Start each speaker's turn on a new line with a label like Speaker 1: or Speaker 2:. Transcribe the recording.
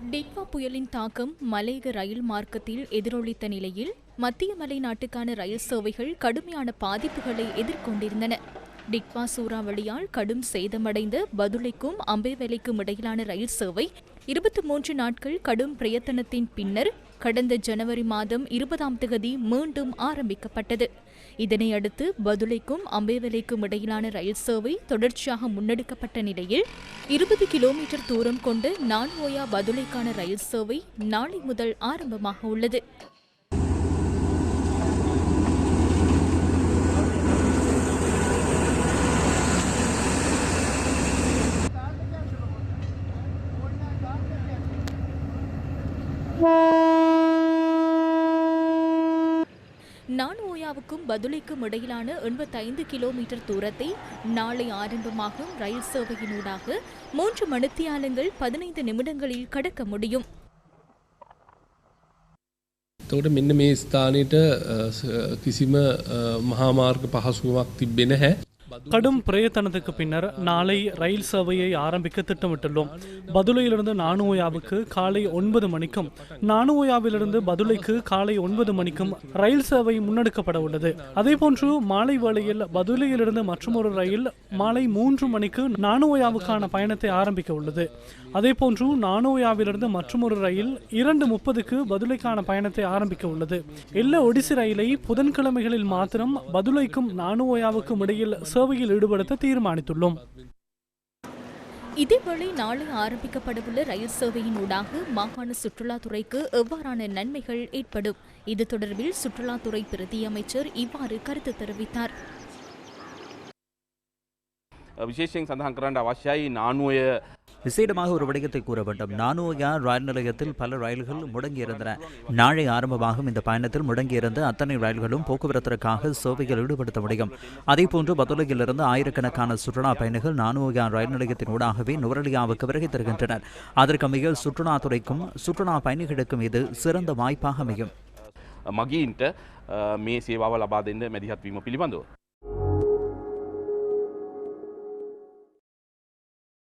Speaker 1: டிட்வா புயலின் தாக்கம் மலையக ரயில் மார்க்கத்தில் எதிரொலித்த நிலையில் மத்திய மலை நாட்டுக்கான ரயில் சேவைகள் கடுமையான பாதிப்புகளை எதிர்கொண்டிருந்தன. டிட்வா சூறாவளியால் கடும் சேதமடைந்த பதுளைக்கும் அம்பேவலைக்கும் இடையிலான ரயில் சேவை 23 நாட்கள் கடும் பிரயத்தனத்தின் பின்னர் கடந்த ஜனவரி மாதம் 20ஆம் தேதி மீண்டும் ஆரம்பிக்கப்பட்டது. இதனையடுத்து பதுளைக்கும் அம்பேவலைக்கும் இடையிலான ரயில் சேவை தொடர்ச்சியாக முன்னெடுக்கப்பட்ட நிலையில் 20 கிலோமீட்டர் தூரம் கொண்ட நான்ஓயா பதுளைக்கான ரயில் சேவை நாளை முதல் ஆரம்பமாக உள்ளது. நான்ஓயாவுக்கும் பதுளைக்கும் இடையிலான 85 கிலோமீட்டர் தூரத்தை நாளை ஆரம்பமாகும் ரயில் சேவையினூடாக 3 மணித்தியாலங்கள் 15 நிமிடங்களில் கடக்க முடியும்.
Speaker 2: එතකොට මෙන්න මේ ස්ථානෙට කිසිම මහා මාර්ග පහසුකමක් තිබෙන්නේ නැහැ.
Speaker 3: கடும் பிரயத்தனத்துக்கு பின்னர் நாளை ரயில் சேவையை ஆரம்பிக்க திட்டமிட்டுள்ளோம். பதுளையிலிருந்து நானுஓயாவுக்கு காலை 9 மணிக்கும் நானுஓயாவிலிருந்து பதுளைக்கு காலை 9 மணிக்கும் ரயில் சேவை முன்னெடுக்கப்பட உள்ளது. அதேபோன்று மாலை வேளையில் பதுளையிலிருந்து மற்றொரு ரயில் மாலை 3 மணிக்கு நானுஓயாவுக்கான பயணத்தை ஆரம்பிக்க உள்ளது. அதேபோன்று நானுஓயாவிலிருந்து மற்றொரு ரயில் 2:30க்கு பதுளைக்கான பயணத்தை ஆரம்பிக்க உள்ளது. எல்லா ஒடிசி ரயிலை புதன்கிழமைகளில் மாத்திரம் பதுளைக்கும் நானுஓயாவுக்கும் இடையில் சேவையில் ஈடுபடுத்த தீர்மானித்துள்ளோம்.
Speaker 1: இதேவேளை நாளை ஆரம்பிக்கப்படவுள்ள ரயில் சேவையினூடாக மாகாண சுற்றுலாத்துறைக்கு எவ்வாறான நன்மைகள் ஏற்படும்? இது தொடர்பில் சுற்றுலாத்துறை பிரதி அமைச்சர் இவ்வாறு கருத்து தெரிவித்தார்.
Speaker 4: විශේෂයෙන් සඳහන් කරන්න අවශ්‍යයි නානුවය
Speaker 5: விசேடமாக ஒரு விடயத்தை கூற வேண்டும். நானுஓயா ரயில் நிலையத்தில் பல ரயில்கள் முடங்கியிருந்தன. நாளை ஆரம்பமாகும் இந்த பயணத்தில் முடங்கியிருந்த அத்தனை ரயில்களும் போக்குவரத்திற்காக சேவையில் ஈடுபடுத்த முடியும். அதேபோன்று பதுளையிலிருந்து ஆயிரக்கணக்கான சுற்றுலா பயணிகள் நானுஓயா ரயில் நிலையத்தின் ஊடாகவே நுவரெலியாவுக்கு வருகை தருகின்றனர். அதற்கு மிக சுற்றுலாத்துறைக்கும் சுற்றுலா பயணிகளுக்கும் இது சிறந்த வாய்ப்பாக அமையும்.
Speaker 4: මගීන්ට මේ සේවාව ලබා දෙන්න මැදිහත් වීම පිළිබඳව